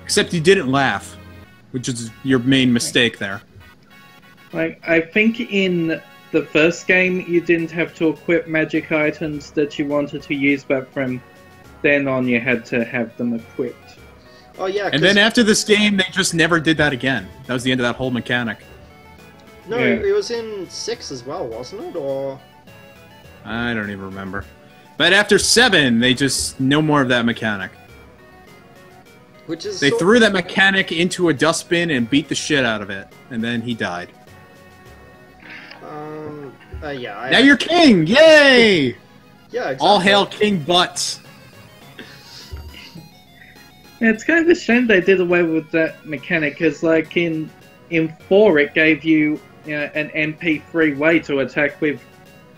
Except you didn't laugh, which is your main mistake there. Like, I think in the first game you didn't have to equip magic items that you wanted to use, but from then on you had to have them equipped. Oh yeah. And then after this game, they just never did that again. That was the end of that whole mechanic. No, Yeah. it was in 6 as well, wasn't it? Or I don't even remember. But after 7, they just no more of that mechanic. which is They threw that mechanic into a dustbin and beat the shit out of it, and then he died. Yeah. Now you're king! Yay! Yeah. Exactly. All hail King Butts. Yeah, it's kind of a shame they did away with that mechanic, because like in 4 it gave you, an MP3 way to attack with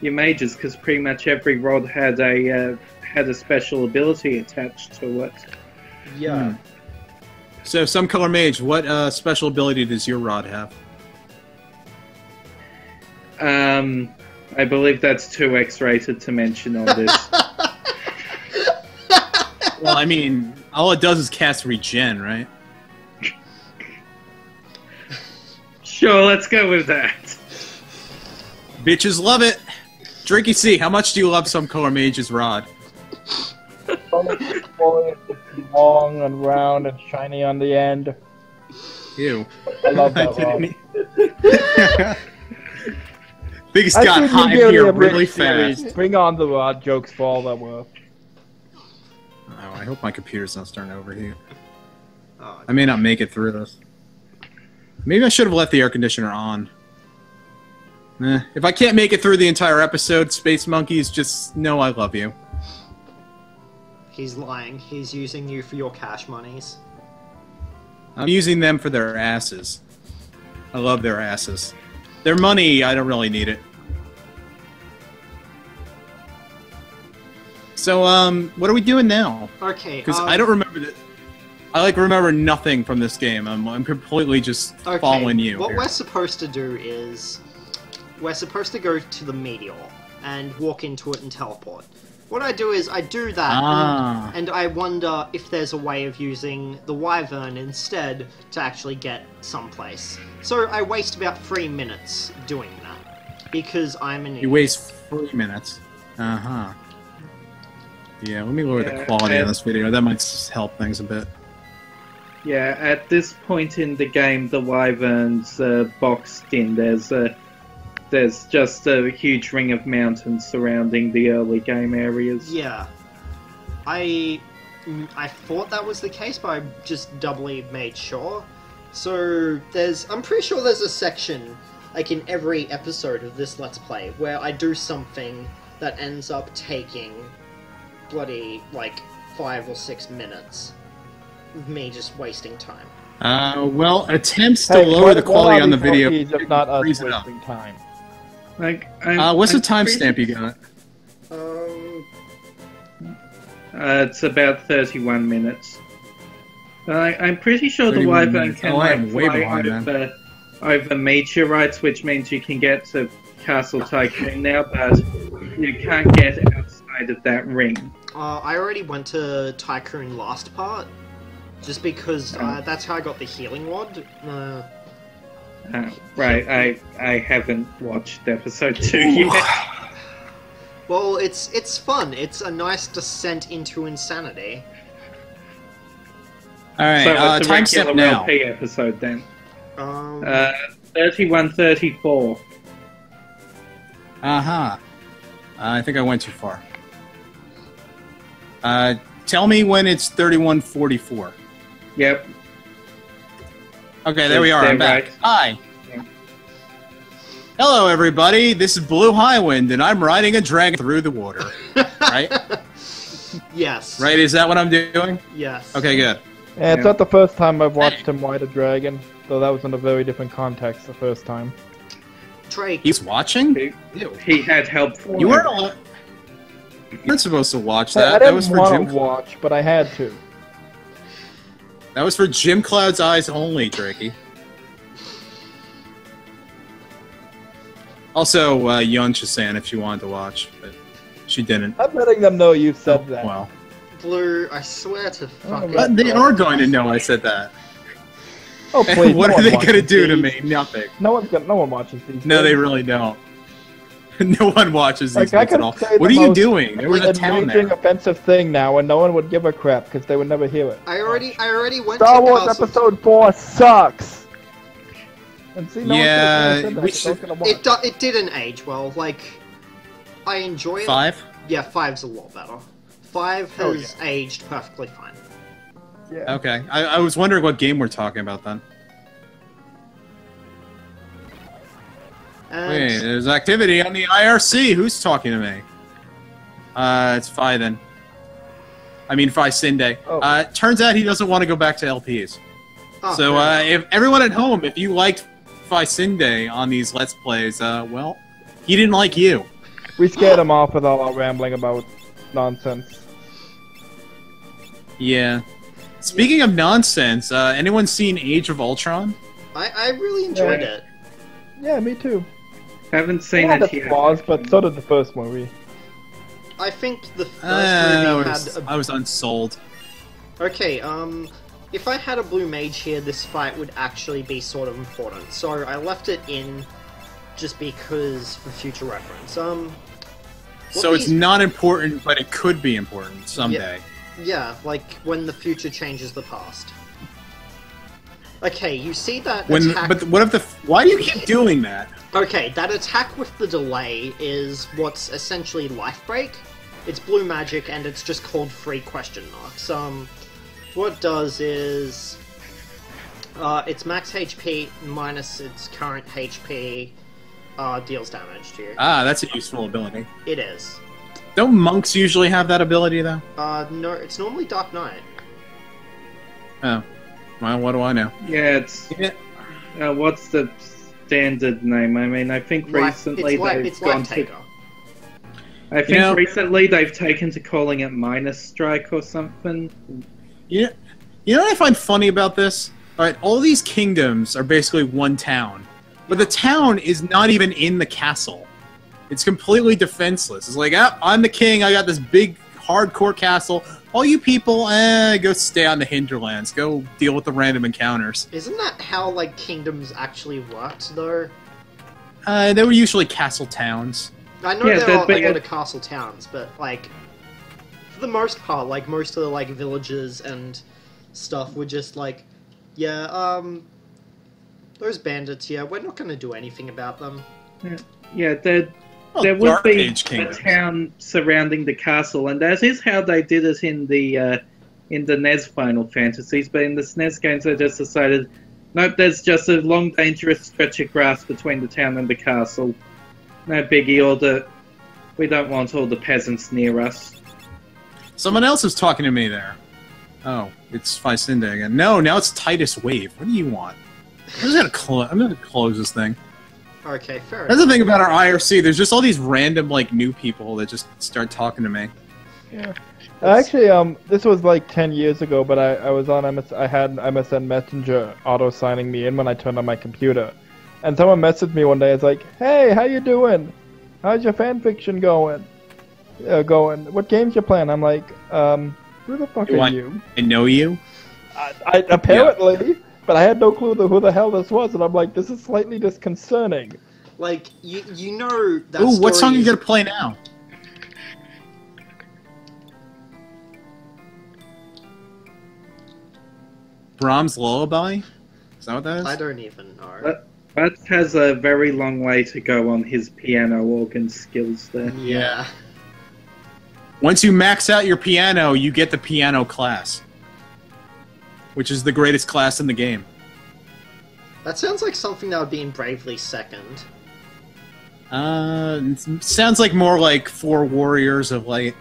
your mages, because pretty much every rod had a special ability attached to it. Yeah. So, SomeColorMage, what special ability does your rod have? I believe that's too X-rated to mention on this. Well, I mean, all it does is cast regen, right? Sure, let's go with that. Bitches love it! Drinky C, how much do you love SomeColorMage's rod? It's long and round and shiny on the end. Ew. I love that rod. Things I got think hot in we're here a big really series. fast. Bring on the rod jokes for all that worth. Oh, I hope my computer's not starting to overheat. Oh, I may not make it through this. Maybe I should have left the air conditioner on. If I can't make it through the entire episode, Space Monkeys, just know I love you. he's lying. He's using you for your cash monies. I'm using them for their asses. I love their asses. Their money, I don't really need it. So, what are we doing now? Okay. Because I don't remember that. I remember nothing from this game. I'm completely just following you. What here. we're supposed to do is we're supposed to go to the meteor and walk into it and teleport. What I do is I do that, and I wonder if there's a way of using the wyvern instead to actually get someplace. So I waste about 3 minutes doing that because I'm an idiot. You waste 3 minutes. Uh-huh. Yeah, let me lower the quality of this video. That might help things a bit. Yeah, at this point in the game, the wyvern's boxed in. There's just a huge ring of mountains surrounding the early game areas. Yeah. I thought that was the case, but I just doubly made sure. So I'm pretty sure there's a section, like in every episode of this Let's Play, where I do something that ends up taking bloody, 5 or 6 minutes of me just wasting time. Well, attempts to lower the quality on the video. If not us freeze it up. wasting time. What's the timestamp you got? It's about 31 minutes. I'm pretty sure the 31 wyvern minutes. can Oh, I am way fly behind, over meteorites, which means you can get to Castle Tycoon now, but you can't get outside of that ring. I already went to Tycoon last part, just because that's how I got the healing rod. Right, I haven't watched episode 2 yet. Well, it's fun. It's a nice descent into insanity. Alright, So it's a timestamp regular now. LP episode then. 31:34. Uh-huh. I think I went too far. Tell me when it's 31:44. Yep. Okay, there we are. I'm back. Right. Hi. Yeah. Hello, everybody. This is BlueHighwind, and I'm riding a dragon through the water. Right? Yes. Right? Is that what I'm doing? Yes. Okay, good. Yeah, it's not the first time I've watched him ride a dragon, though that was in a very different context the first time. Drake. He's watching? He had help for You him. weren't supposed to watch I that. That didn't was for want Jim. to watch, but I had to. That was for Jim Cloud's eyes only, Drakey. Also, Yun Shasan if she wanted to watch, but she didn't. I'm letting them know you said that. Well, Blue, I swear to fucking But they are going to know I said that. Oh please! What no are one they going to watches do to these. me? Nothing. No one watches these. No, things. they really don't. No one watches these Like, I bits at could all. say What the are you most doing? There was a town enraging, there. offensive thing now, and no one would give a crap because they would never hear it. I already went Star to Wars Castle. Episode 4 sucks. And see, no Yeah, one's gonna we say that, 'cause no one's It gonna watch. it didn't age well. Like, I enjoy it. 5? Yeah, 5's a lot better. 5 Oh, has aged perfectly fine. Yeah. Okay. I was wondering what game we're talking about then. And Wait, there's activity on the IRC. Who's talking to me? It's Phi then. I mean, Phi Sinde. Oh. Turns out he doesn't want to go back to LPs. oh, So, fair enough. if everyone at home, if you liked Phi Sinde on these Let's Plays, well, he didn't like you. We scared him off with all our rambling about nonsense. Yeah. Speaking of nonsense, anyone seen Age of Ultron? I really enjoyed Yeah. it. Yeah, me too. Haven't It seen had it its yet. flaws, but so did the first movie. I think the first I movie was, had. I was unsold. Okay, if I had a blue mage here, this fight would actually be sort of important. So I left it in just because for future reference. So it's these- not important, but it could be important someday. Yeah, like when the future changes the past. Okay, you see that When, attack... but what if the? Why do you keep doing that? Okay, that attack with the delay is what's essentially life break. It's blue magic and it's just called free question marks. What it does is its max HP minus its current HP deals damage to you. Ah, that's a useful ability. It is. Don't monks usually have that ability though? No, it's normally Dark Knight. Oh, well, what do I know? Yeah, it's Yeah. what's the standard name? I mean, I think recently it's they've gone Life to. Taker. I think You know- recently they've taken to calling it Minus Strike or something. You know what I find funny about this? Alright, all these kingdoms are basically one town. But the town is not even in the castle. It's completely defenseless. It's like, ah, I'm the king, I got this big, hardcore castle. All you people, go stay on the hinterlands. Go deal with the random encounters. Isn't that how, like, kingdoms actually worked, though? They were usually castle towns. I know Yeah, there they'd are be a lot a- of castle towns, but, like, for the most part, like, most of the, like, villages and stuff were just like, yeah, those bandits, yeah, we're not gonna do anything about them. Yeah, there Well, would Dark be Age a kingdoms. town surrounding the castle, and that is how they did it in the NES Final Fantasies. But in the SNES games, they just decided, nope, there's just a long, dangerous stretch of grass between the town and the castle. No biggie. We don't want all the peasants near us. Someone else is talking to me there. Oh, it's Faisinde again. No, now it's Titus Wave. What do you want? I'm gonna close this thing. Okay, fair That's enough. the thing about our IRC. There's just all these random, like, new people that just start talking to me. Yeah. Actually, this was like 10 years ago, but I was on I had MSN Messenger auto signing me in when I turned on my computer. And someone messaged me one day, it's like, hey, how you doing? How's your fanfiction going? What games you playing? I'm like, who the fuck Do are you? I know you? I apparently, but I had no clue who the hell this was, and I'm like, this is slightly disconcerting. Like, you know that Ooh, what song are you story gonna play now? Brahms' Lullaby? Is that what that is? I don't even know. But has a very long way to go on his piano organ skills there. Yeah. Once you max out your piano, you get the piano class. Which is the greatest class in the game. That sounds like something that would be in Bravely Second. It sounds like more like 4 Warriors of Light.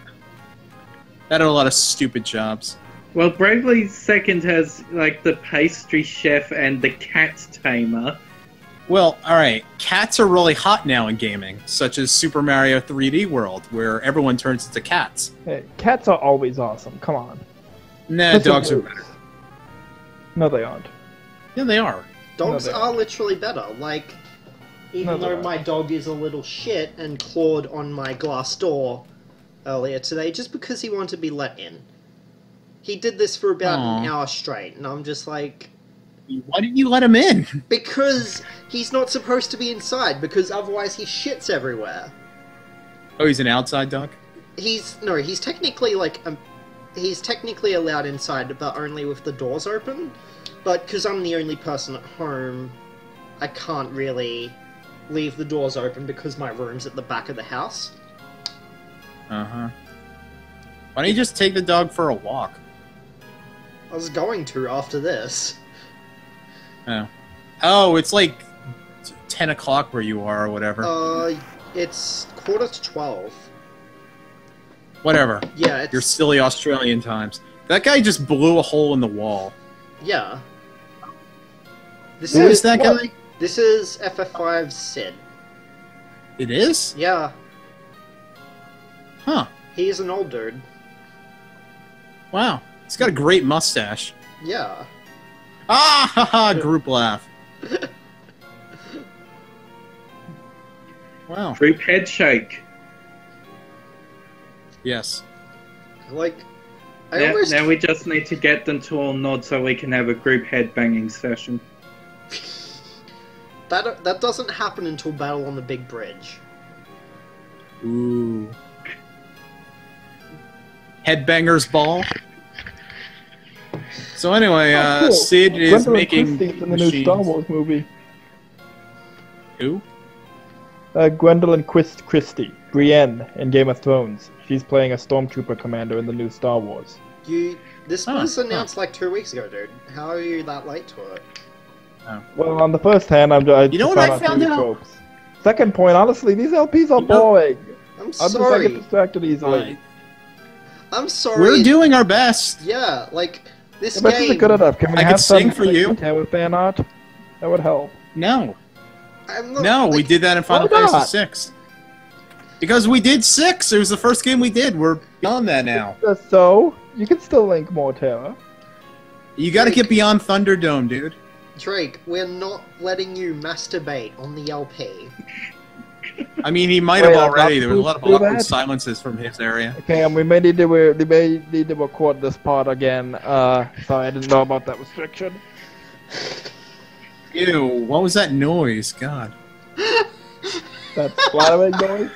That had a lot of stupid jobs. Well, Bravely Second has, like, the pastry chef and the cat tamer. Well, alright, cats are really hot now in gaming, such as Super Mario 3D World, where everyone turns into cats. Hey, cats are always awesome. Come on. Nah, Put some dogs are boots. better. No, they aren't. Yeah, they are. Dogs No, they are literally better. Like, even No, they though aren't. my dog is a little shit and clawed on my glass door earlier today just because he wanted to be let in. he did this for about Aw. an hour straight, and I'm just like, Why didn't you let him in? because he's not supposed to be inside, because otherwise he shits everywhere. Oh, he's an outside duck? He's technically like he's technically allowed inside, but only with the doors open. But because I'm the only person at home, I can't really leave the doors open because my room's at the back of the house. Uh-huh. Why don't you just take the dog for a walk? I was going to after this. Oh. Oh, it's like 10 o'clock where you are or whatever. It's 11:45. Whatever. Yeah, it's... Your silly Australian times. That guy just blew a hole in the wall. Yeah. This Who is that guy? This is FF5's Sid. It is? Yeah, Huh. he's an old dude. Wow. He's got a great mustache. Yeah. Ah ha ha! Group laugh. Wow. Group head shake. Yes. Like, Now we just need to get them to all nod so we can have a group head banging session. That doesn't happen until Battle on the Big Bridge. Ooh. Headbanger's ball. So anyway, Cool. Sid is Gwendolyn making Christie's in the new Star Wars movie. Who? Gwendolyn Christie, Brienne in Game of Thrones. She's playing a stormtrooper commander in the new Star Wars. This was announced like 2 weeks ago, dude. How are you that late to it? Oh. Well, on the first hand, I You know what I found out? tropes. Second point, honestly, these LPs are boring. I'm I'm just I sorry. get distracted easily. I'm sorry. We're doing our best. Yeah, like, this Yeah, but this game... isn't good enough. Can we I have could sing some for you. with fan art? That would help. No. I'm not, No, we like, did that in Final Why not? Fantasy 6. Because we did 6. It was the first game we did. We're beyond that now. So, you can still link more Terra. You gotta get beyond Thunderdome, dude. Drake, we're not letting you masturbate on the LP. I mean, he might Wait, have I'm already. not There was a lot of supposed to do awkward that? silences from his area. Okay, and we may need to record this part again. Sorry, I didn't know about that restriction. Ew, what was that noise? God. That splattering noise.